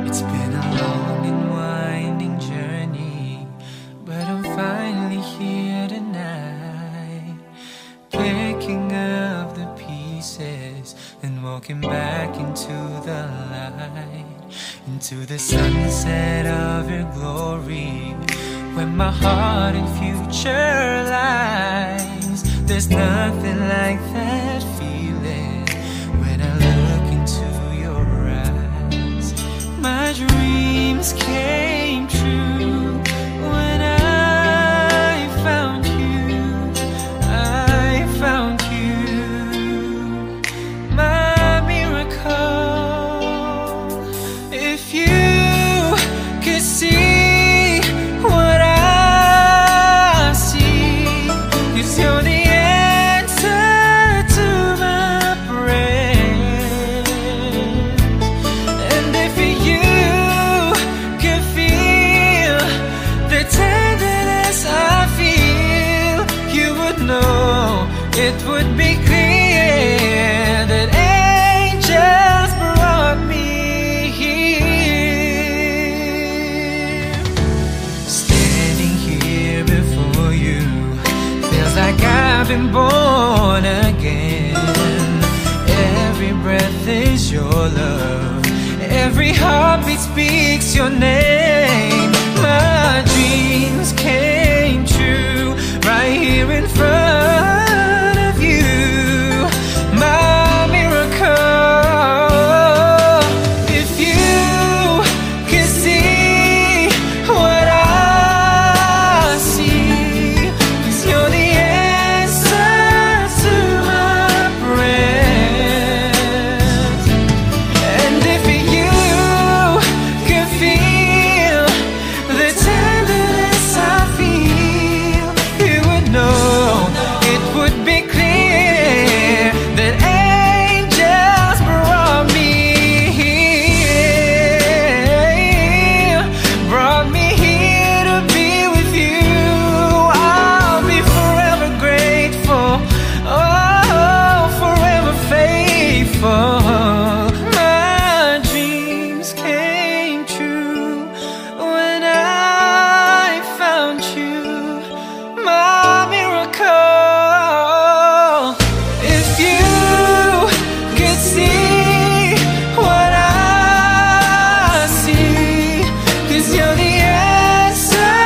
It's been a long and winding journey, but I'm finally here tonight, picking up the pieces and walking back into the light, into the sunset of your glory, where my heart and future lies. There's nothing like that feeling when I look into your eyes. My dreams came true when I found you. I found you, my miracle. If you could see what I see, 'cause you're the answer to my prayers. And if you could feel the tenderness I feel, you would know it would be clear that angels brought me here. Standing here before you feels like I've been born again. Every breath is your love, every heartbeat speaks your name. My dreams came true right here in front of you, my miracle. If you could see what I see, 'cause you're the answer to my prayers. And if you could feel the tenderness I feel, you would know it would be clear that angels brought me here, brought me here to be with you. I'll be forever grateful, oh, forever faithful. My dreams came true when I found you, my miracle. If you could see what I see, 'cause you're the answer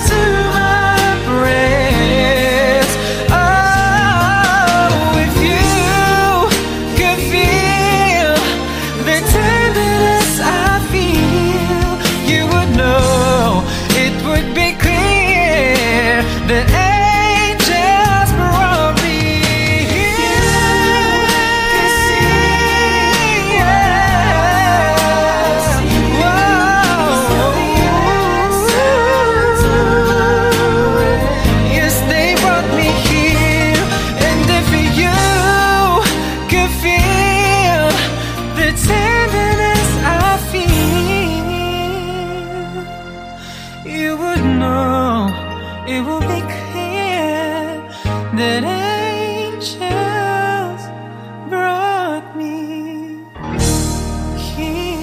to my prayers. Oh, if you could feel the tenderness I feel, you would know it would be clear that angels brought me here. Yes. Whoa. Yes, they brought me here. And if you could feel the tenderness I feel, you would know it will be clear that angels brought me here.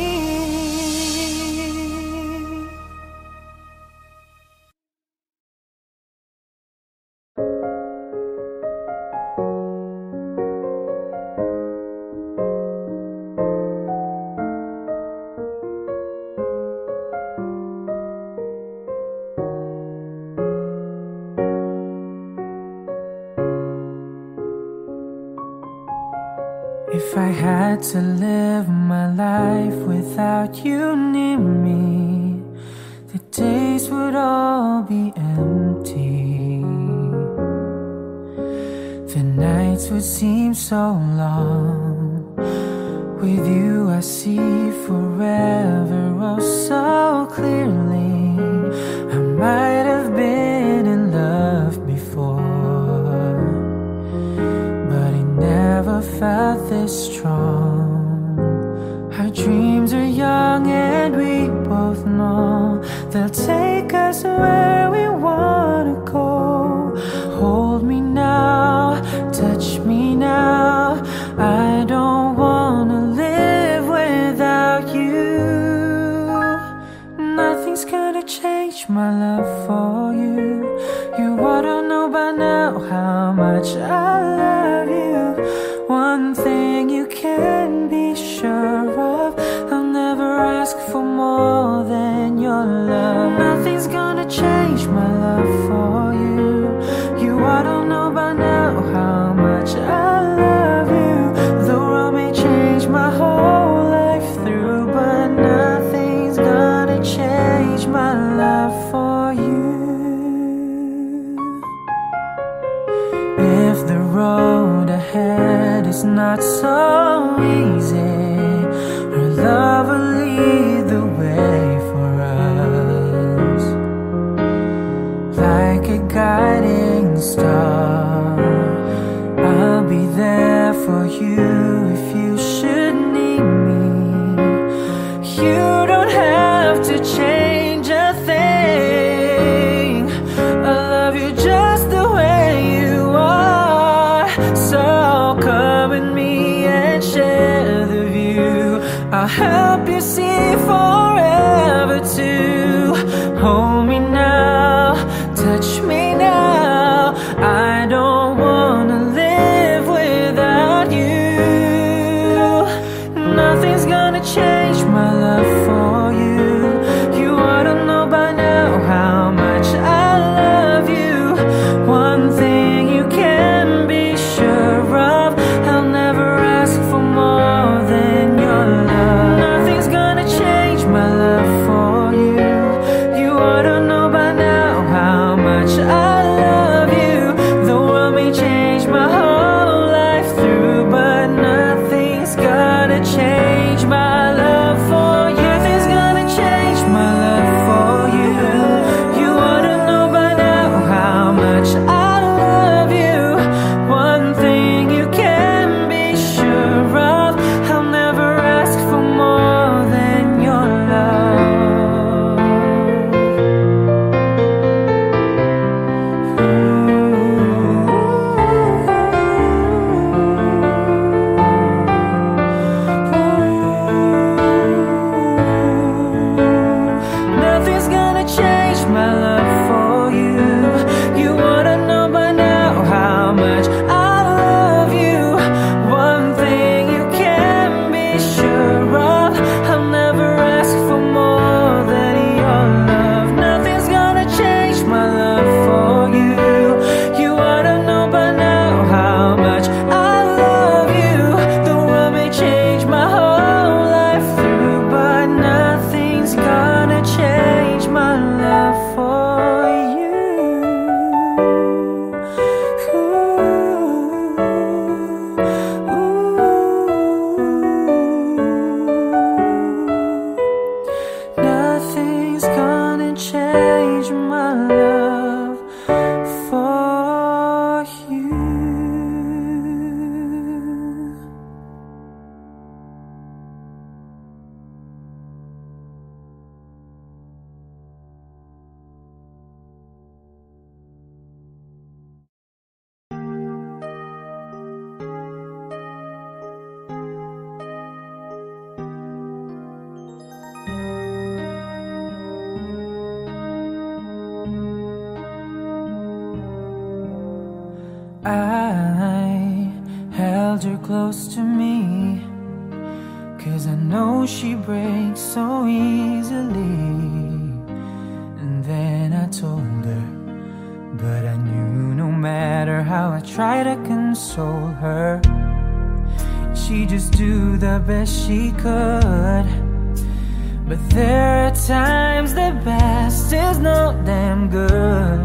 If I had to live my life without you near me, the days would all be empty. The nights would seem so long. With you I see forever oh so clearly. I might have been in love before, but I never felt this strong. Our dreams are young and we both know they'll take us where we wanna go. Hold me now, touch me now, now how much I love you. One thing you can be sure of, I'll never ask for more than your love. Nothing's gonna change my love for you. You ought to know by now how much I love you. The world may change my whole life through, but nothing's gonna change my love for you. If the road ahead is not so easy, her love will lead the way for us, like a guiding star. I'll be there for you if you should need me. You don't have to change a thing. I love you just the way you are. So come with me and share the view. I'll help you see forever too. Hold me now, touch me now. I don't wanna live without you. Nothing's gonna change my love for you. You ought to know by now how much I love you. One thing you can be sure of, I'll never ask for more than your love. Nothing's gonna change my love for you. You ought to know by now how much I love you. The world may change my whole life through, but nothing's gonna change my love for you. Nothing's gonna change my love for you. You ought to know by now how much I love you. One thing you can be sure of, I'll never ask for more than your love. Nothing's gonna change my love for you. You ought to know by now how much I love you. One thing you can be sure of, I'll never ask for more than your love. Nothing's gonna change my love for you. You ought to know by now how much I love you. The world may change my whole life through, but nothing's gonna change my love for you. Nothing's gonna change my love for you. I held her close to me, 'cause I know she breaks so easily. And then I told her, but I knew no matter how I tried to console her, she'd just do the best she could. But there are times the best is not damn good.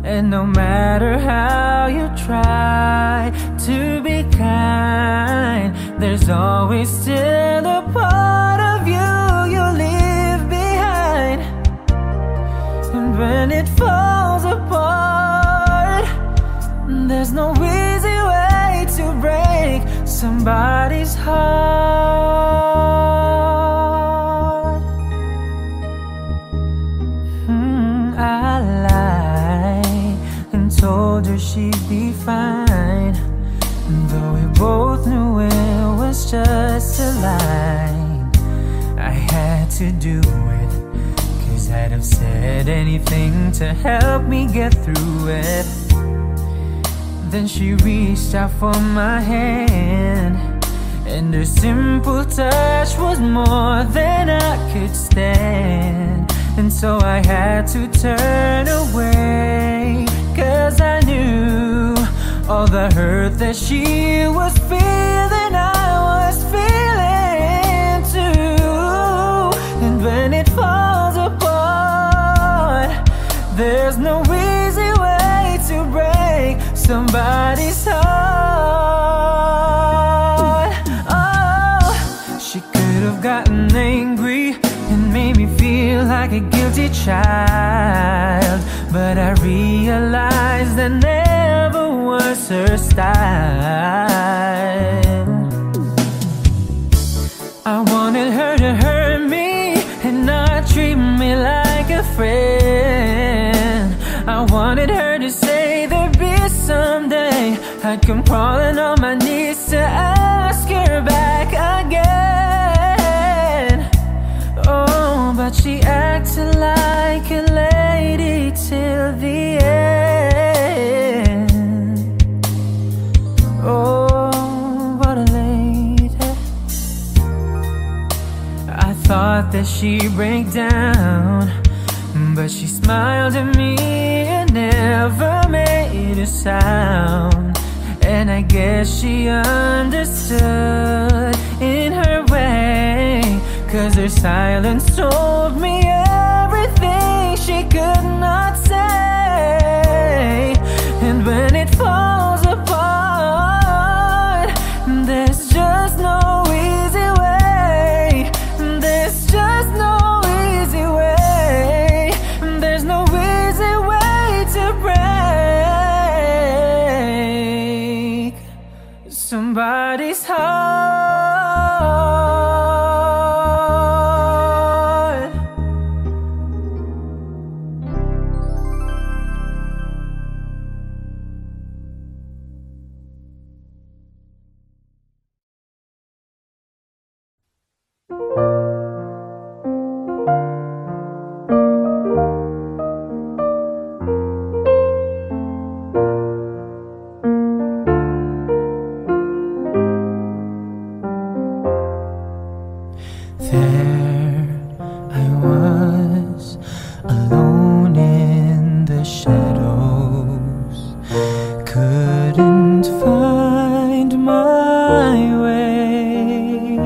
And no matter how you try to be kind, there's always still a part of you you leave behind. And when it falls apart, there's no easy way to break somebody's heart. I lied and told her she'd be fine, though we both knew it was just a lie. I had to do it, 'cause I'd have said anything to help me get through it. Then she reached out for my hand, and her simple touch was more than I could stand. And so I had to turn away, 'cause I knew all the hurt that she was feeling, I was feeling too. And when it falls apart, there's no easy way to break somebody's heart. Oh, she could have gotten angry and made me feel like a guilty child, but I realized that never was her style. I wanted her to hurt me and not treat me like a friend. I wanted her to say there'd be someday I'd come crawling on my knees to ask her back again. Oh, but she acted like a lady till the end. Oh, what a lady. I thought that she'd break down, but she smiled at me and never made a sound. And I guess she understood in her way, 'cause her silence told me everything she could not say. And when it falls apart, there's just no easy way. There's just no easy way. There's no easy way to break somebody's heart. There I was, alone in the shadows, couldn't find my way.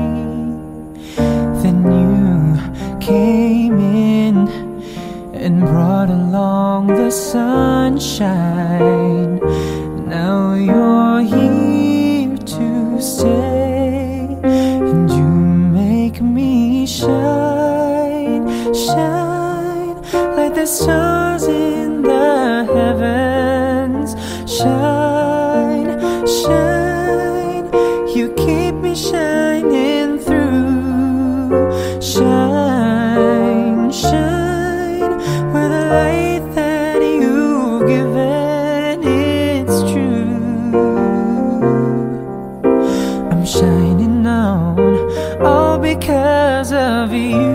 Then you came in and brought along the sunshine. Now you're here to stay, and you make me shine, shine like the stars in the heavens. Shine, shine, you keep me shining through. Shine, shine, with the light that you've given, it's true. I'm shining on, all because of you.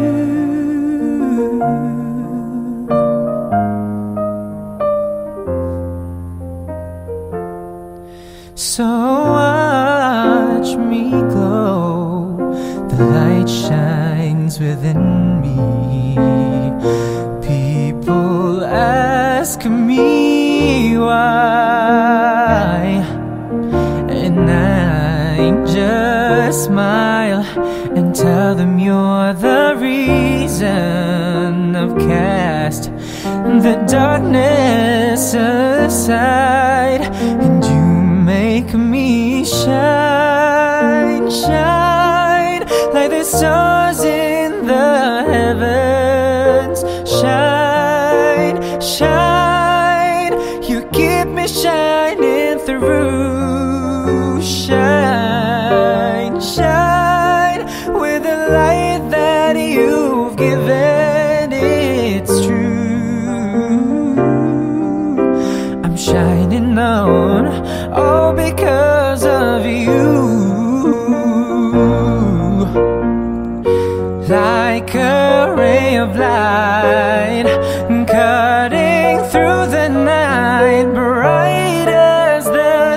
So watch me glow, the light shines within me. People ask me why, and I just smile and tell them you're the reason I've cast the darkness aside, and you make me shine, shine like the stars in the heavens. Shine, shine, you keep me shining through. Shine, shine, with the light that you've given, it's true. I'm shining on, all because of you. Like a ray of light cutting through the night, bright as the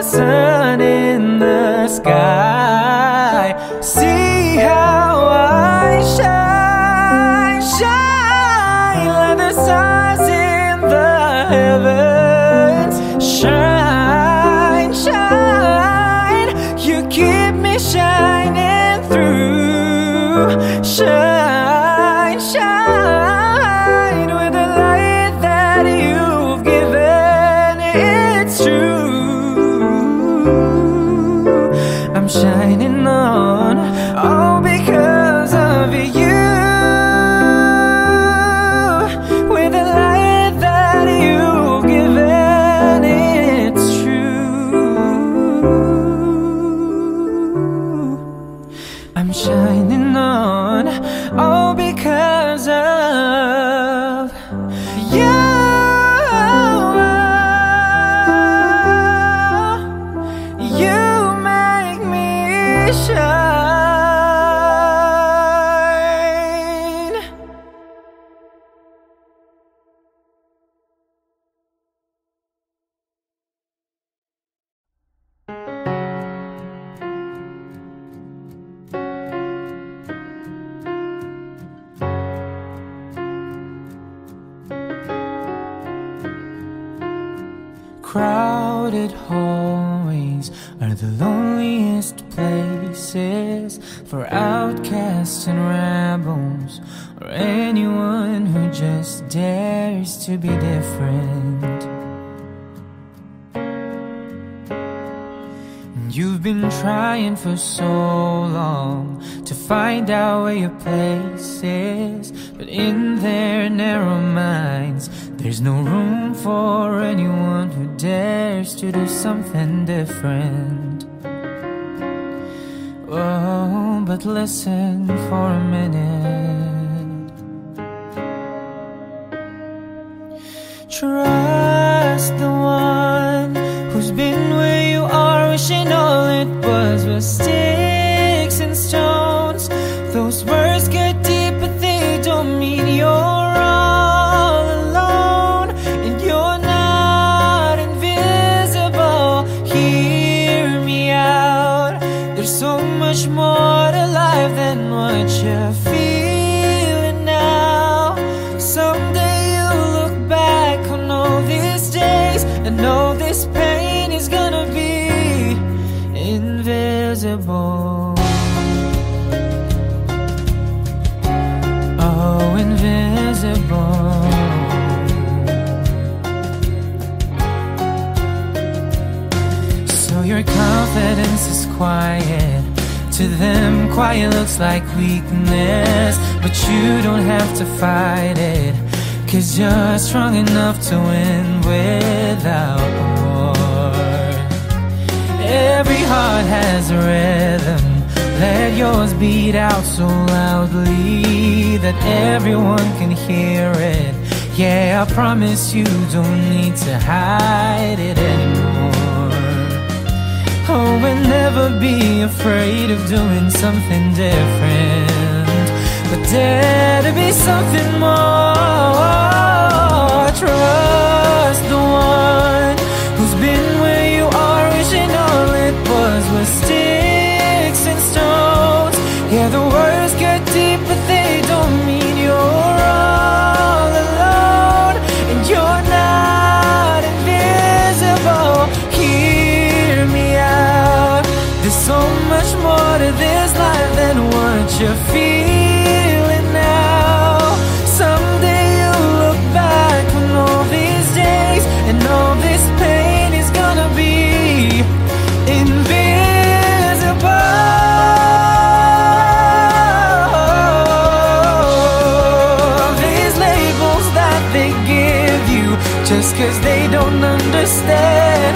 crowded hallways are the loneliest places for outcasts and rebels, or anyone who just dares to be different. You've been trying for so long to find out where your place is, but in their narrow minds there's no room for anyone who dares to do something different. Oh, but listen for a minute. Trust the one who's been where you are, wishing all it was sticks and stones. Those words get deep, but they don't mean you're all alone, and you're not invisible. Hear me out. There's so much more to life than what you're feeling now. Someday you'll look back on all these days and know this pain is gonna be invisible. Oh, invisible. So your confidence is quiet. To them, quiet looks like weakness, but you don't have to fight it, 'cause you're strong enough to win without war. Every heart has a rhythm. Let yours beat out so loudly that everyone can hear it. Yeah, I promise you don't need to hide it anymore. Oh, and never be afraid of doing something different, but dare to be something more. Trust the one who's been where you are, wishing all it was sticks and stones. Yeah, the words get deep, but they don't mean you're all alone, and you're not invisible. Hear me out. There's so much more to this life than what you're feeling now. Someday you'll look back on all these days and all this pain is gonna be invisible. These labels that they give you just 'cause they don't understand.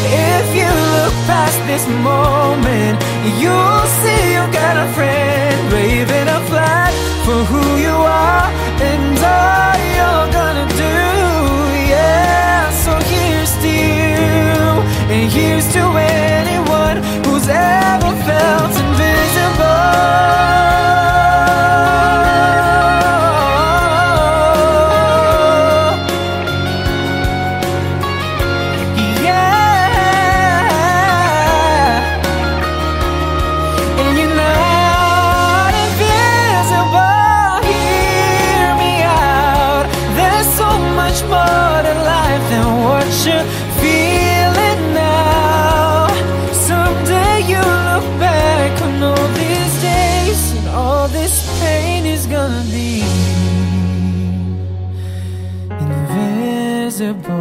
If you look past this moment, you'll see you got a friend waving a flag for who you are and all you're gonna do. Yeah, so here's to you, and here's to anyone who's ever felt invisible. More to life than what you're feeling now. Someday you look back on all these days and all this pain is gonna be invisible.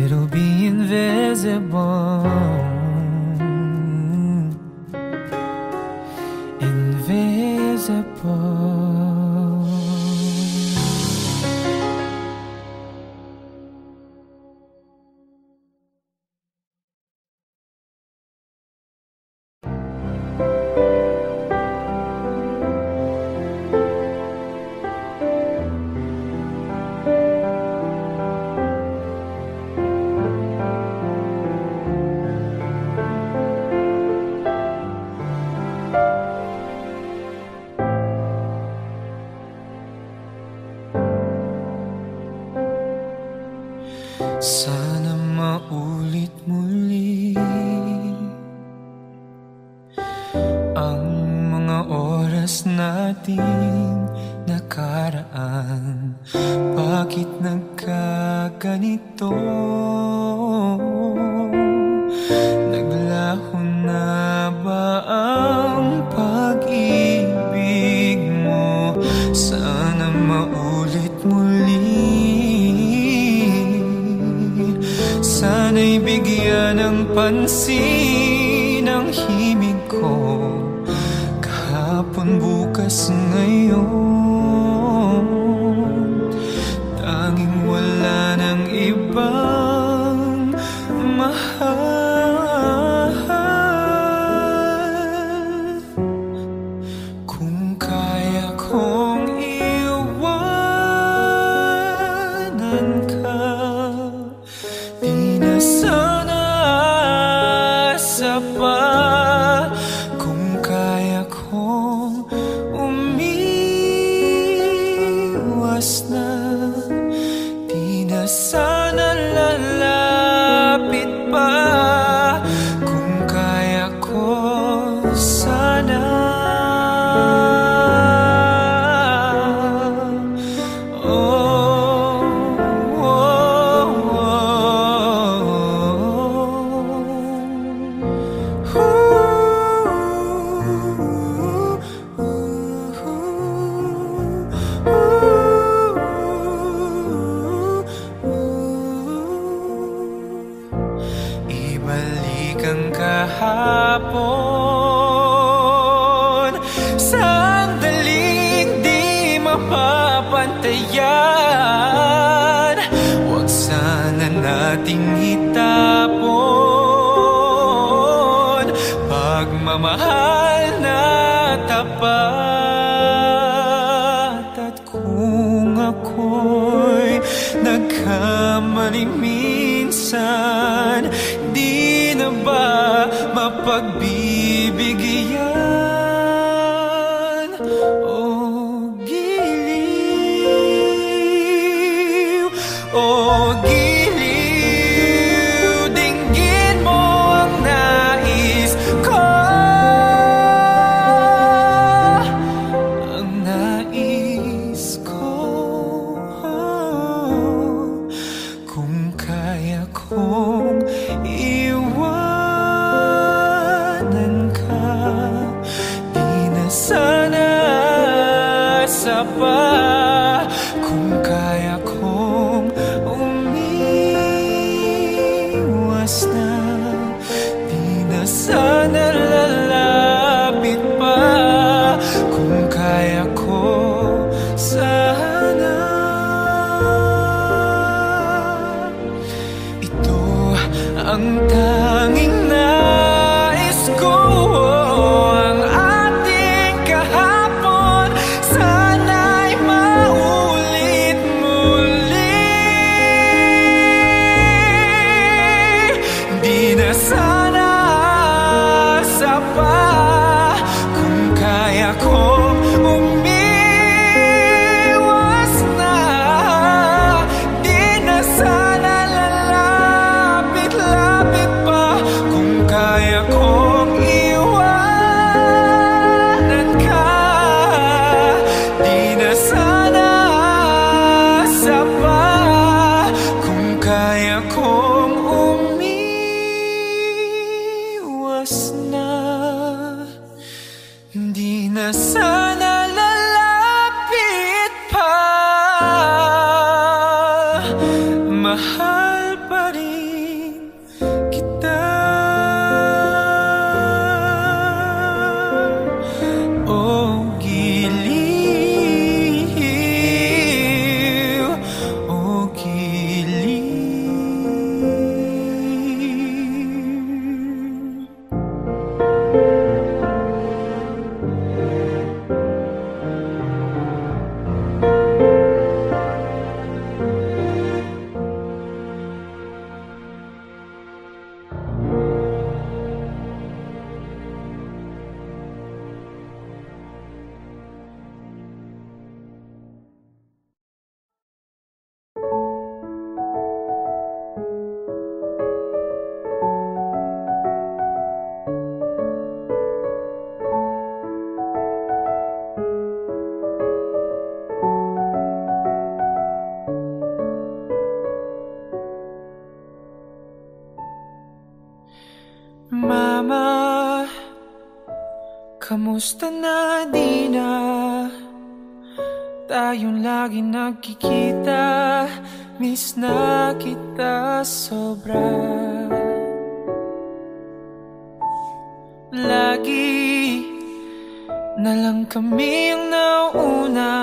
It'll be invisible. Invisible. Sana maulit muli ang mga oras nating nakaraan. Bakit nagkaganon? ganito. Naglaho na ba ang pag-ibig mo? Sana maulit muli. Sana'y bigyan ng pansin ang himig ko. Kahapon, bukas, ngayon, tanging wala ng ibang mahal. Kung kaya kong iwanan ka, di na sana asa pa. Kung kaya kong umiwas na, di na sana lalapit pa. Kung kaya ko sana, oh, oh, oh, ibalik ang kahapon, sandaling di mapapantayan. Huwag sana nating itapon pagmamahal na tapat. At kung ako'y nagkamali minsan, di na ba mapagbibigyan? O giliw, o giliw, dinggin mo ang nais ko. Ang nais ko, kung kaya kong iwanan ka, di na sana asa pa. Kung kaya kong umiwas na, di na sana lalapit pa. Kung kaya ko sana, ito ang tanging nais ko. Ang ating kahapon, sana'y maulit muli. Di na sana asa pa. Kung kaya kong umiwas na, di na sana lalapit-lapit pa. Kung kaya kong iwanan ka, di na sana asa pa. Kung kaya kong umiwas na, di na sana lalapit pa. Mahal pa rin kita. O giliw, o giliw. Mama, kamusta na di na tayong lagi nagkikita? Miss na kita sobra. Lagi na lang kami ang nauuna.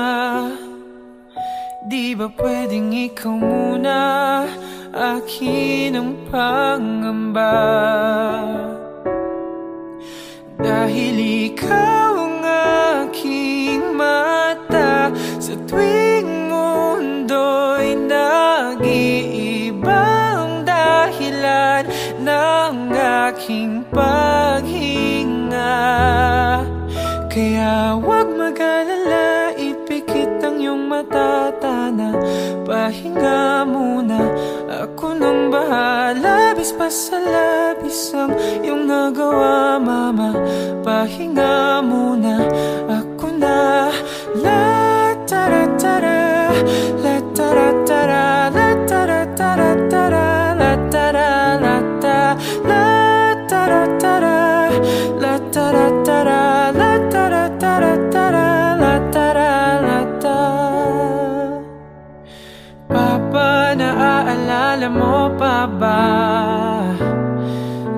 Di ba pwedeng ikaw muna? Akin ang pangamba. Dahil ikaw ang aking mata. Sa tuwing mundo'y nag-iiba ang dahilan ng aking paghinga. Kaya huwag mag-alala, ipikit ang iyong mata, tana. Pahinga muna, ako nang bahala. Labis pa sa labis ang iyong nagawa, mama. Pahinga muna, ako na. La tara tara, la tara tara, la tara tara tara, la tara la ta, la tara tara, la tara tara, la tara tara tara, la tara la ta. Papa, naaalala mo pa ba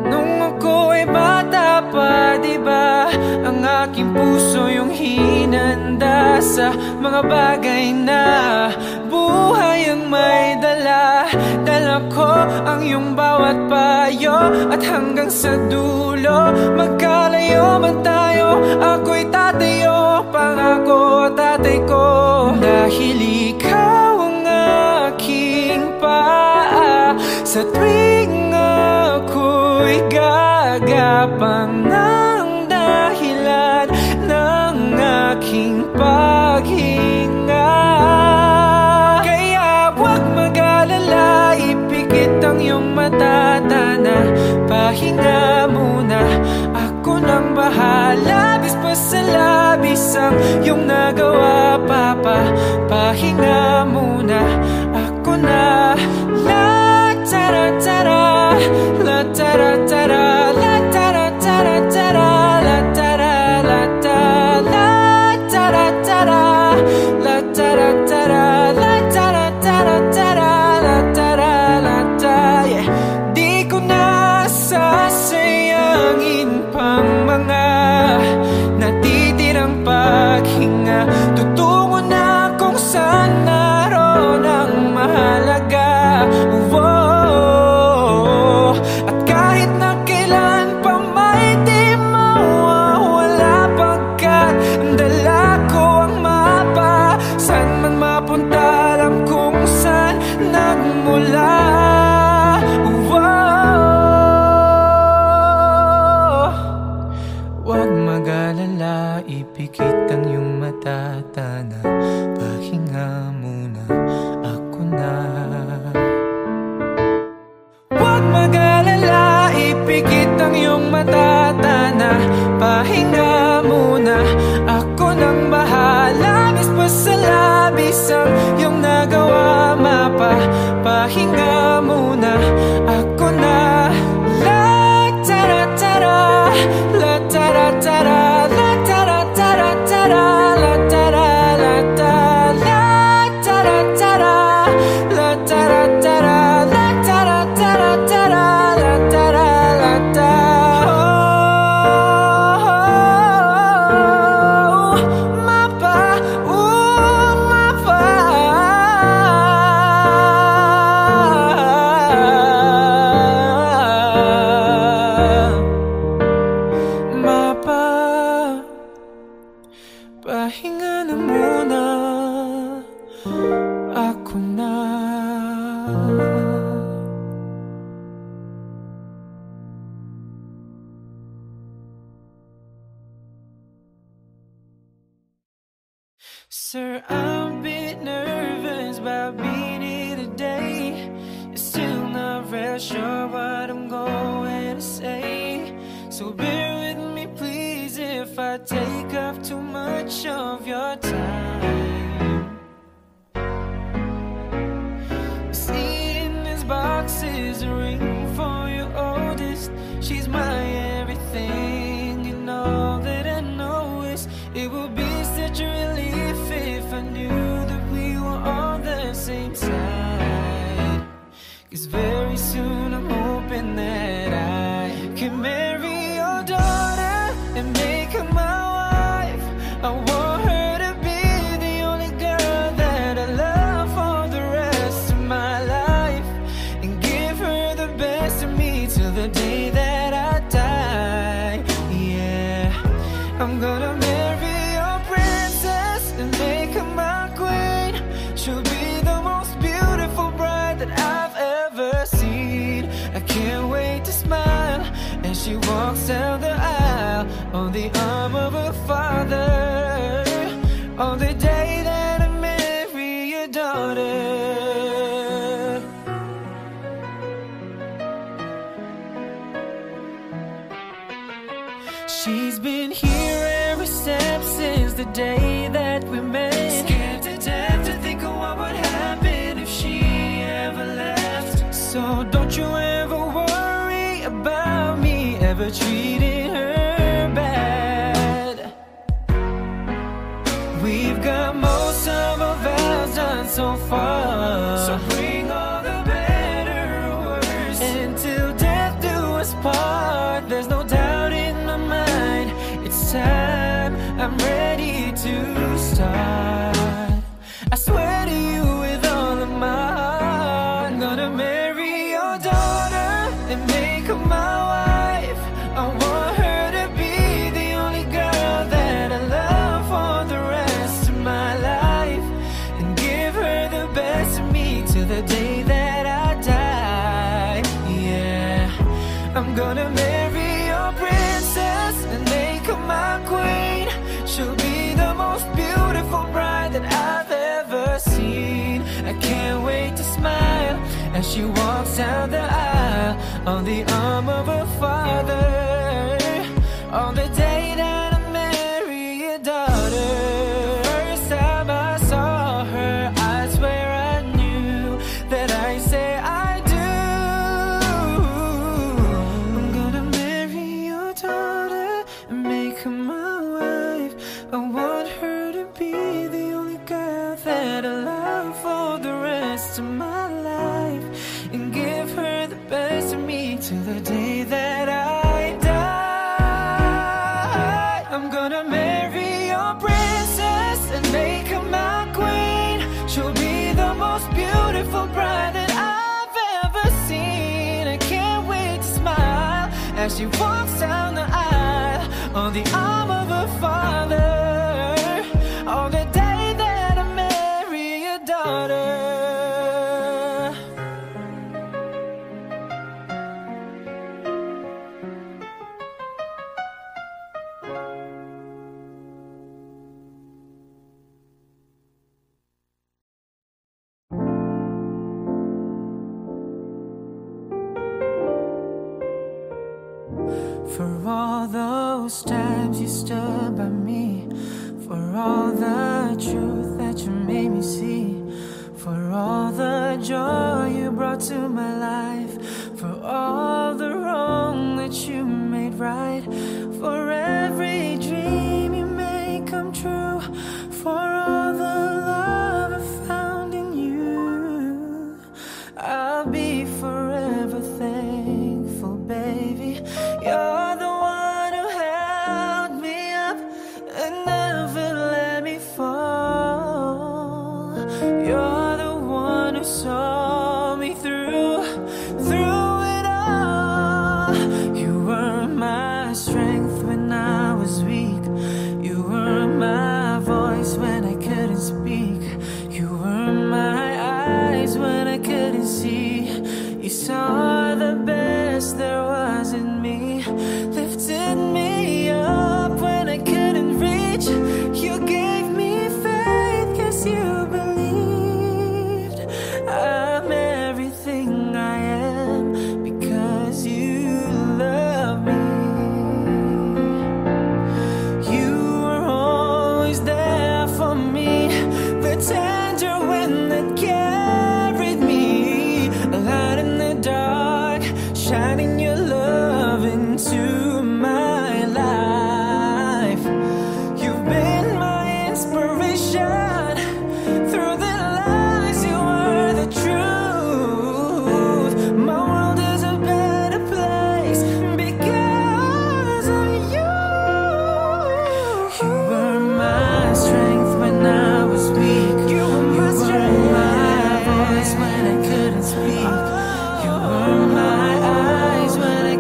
nung ako ay bata pa, diba? Ang aking puso yung hinanda sa mga bagay na buhay ang may dala. Dala ko ang iyong bawat payo, at hanggang sa dulo, magkalayo man tayo, ako'y tatayo, pangako tatay ko. Dahil ikaw ang aking paa sa tuwing ako'y gagapang ng dahilan ng aking paghinga. Kaya huwag mag-alala, ipikit ang iyong mata, tana. Pahinga muna, ako nang bahala. Labis pa sa labis ang iyong nagawa, papa. Pahinga muna, ako na. La tara tara, la tara tara, la tara tara tara, la tara la ta, la tara tara, la tara tara, la tara tara tara, la tara la ta. Yeah. Di ko na sasayangin pang mga natitirang paghinga. Tutungo na kung saan naroon ang mahalaga. Whoa. At kahit na kailan pa may di mawawala, pagkat dala ko ang mapa. Saan man mapunta, alam kung saan nagmula. Huwag mag-alala, ipikit ang iyong mata, tana. Pahinga muna, ako na. Huwag mag-alala, ipikit ang iyong mata, tana. Pahinga muna, ako nang bahala. Labis pa sa labis ang iyong nagawa, mapa. Pahinga muna, ako na. La tara tara, la tara tara, la tara tara tara, la tara la ta, la tara tara, la tara tara, la tara tara tara, la tara la ta. Oh, mapa, mapa. Mapa, pahinga na muna, ako na. Sir, I'm a bit nervous about being here today. Still not real sure what I'm going to say. So bear with me please if I take up too much of your time. See in this box is a ring for your oldest. She's my the day that I die. Yeah, I'm gonna marry your princess and make her my queen. She'll be the most beautiful bride that I've ever seen. I can't wait to smile as she walks down the aisle on the arm of her father, on the day that I marry your daughter. She's been here every step since the day that we met. Scared to death to think of what would happen if she ever left. So don't you ever worry about me ever treating her bad. We've got most of our vows done so far, so bring all the better words. Until death do us part, there's no doubt in my mind. It's time, I'm ready to start. I swear to you with all of my heart, I'm gonna marry your daughter and make her my wife. I want her to be the only girl that I love for the rest of my life, and give her the best of me till the day that I die. Yeah, I'm gonna marry your princess and make her my queen. She'll be the most beautiful bride that I've ever seen. I can't wait to smile as she walks down the aisle on the arm of her father, on the day that I marry your daughter. First time I saw her, I swear I knew that I say I do. I'm gonna marry your daughter and make her my wife. I want her to be the only girl that I love for the rest of my life, and give her the best of me till the day that I die. I'm gonna marry your princess and make her my queen. She'll be the most beautiful bride that I've ever seen. I can't wait to smile as she walks down the aisle on the arm of her father, on the day that I marry your daughter. For all those times you stood by me, for all the truth that you made me see, for all the joy you brought to my life, for all the wrong that you made right, for every dream you made come true, for all the love I found in you, I'll be forever thankful, baby. You're the one who held me up and never let me fall. You're the one who saw me through it all. You were my strength when I was weak. You were my voice when I couldn't speak. You were my eyes when I couldn't see. You saw the best there was in me, lifted me up when I couldn't reach. You gave me faith 'cause you believed I'm everything I am because you love me. You were always there for me, the tender wind that carried me, a light in the dark, shining your love into my life. You've been my inspiration. Through the lies, you were the truth. My world is a better place because of you. You were my strength when I was weak. You were my voice when I couldn't speak. You were my eyes when I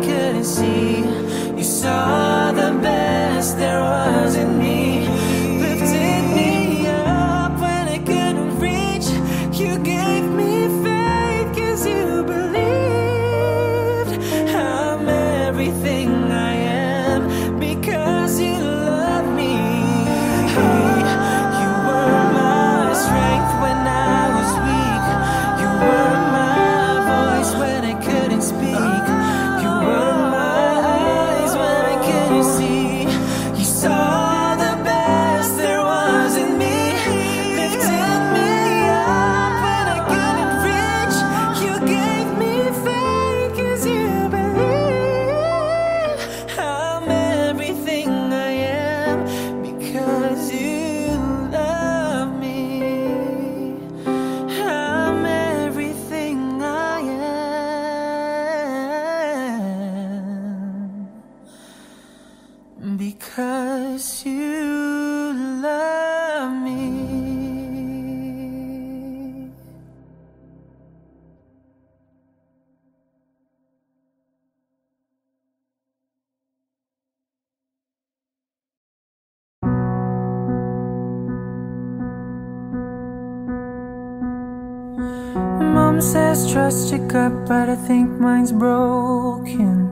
mom says trust your gut, but I think mine's broken.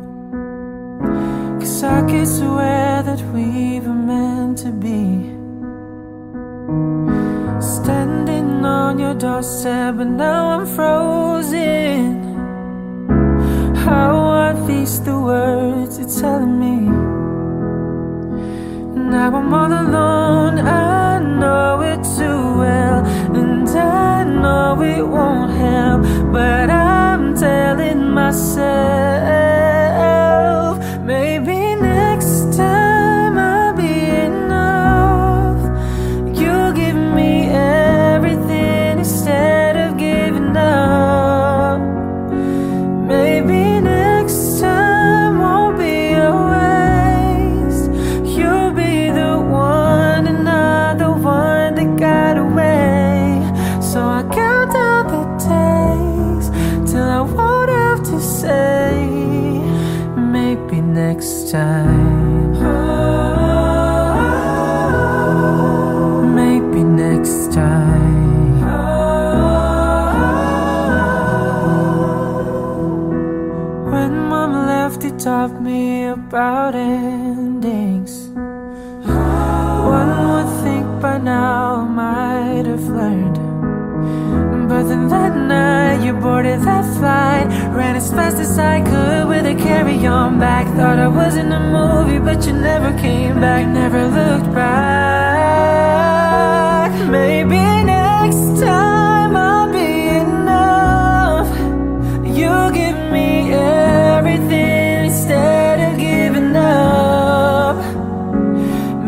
'Cause I could swear that we were meant to be. Standing on your doorstep, but now I'm frozen. How are these the words you're telling me? Now I'm all alone, I know it too well, and I know it won't help, but I'm telling myself, maybe next time I'll be enough. You give me everything instead of giving up. Maybe next time won't be a waste. You'll be the one and not the one that got away. So I count down the days till I won't have to say, maybe next time. Maybe next time. When mom left, it taught me about endings. One would think by now I might have learned, but then that night you boarded that flight. Ran as fast as I could with a carry-on bag. Thought I was in a movie, but you never came back. Never looked back. Maybe next time I'll be enough. You give me everything instead of giving up.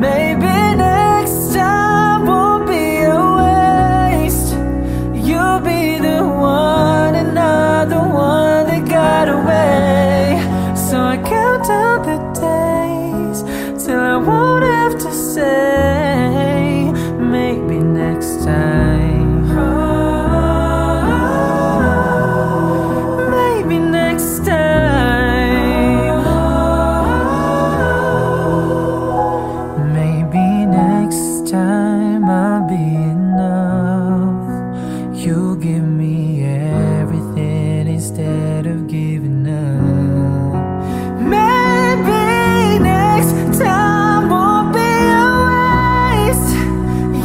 Maybe next time won't be a waste. You'll be the one and not the one that got away. So I count down the days till I won't have to say, maybe next time. Maybe next time. Maybe next time I'll be enough. You give me everything instead of giving up. Maybe next time won't be a waste.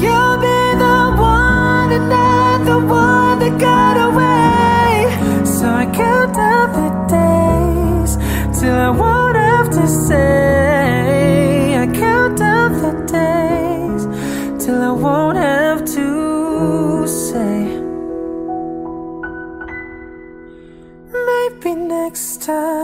You'll be the one and not the one that got away. So I count down the days till I won't have to say. I count down the days till I won't have to say, maybe next time.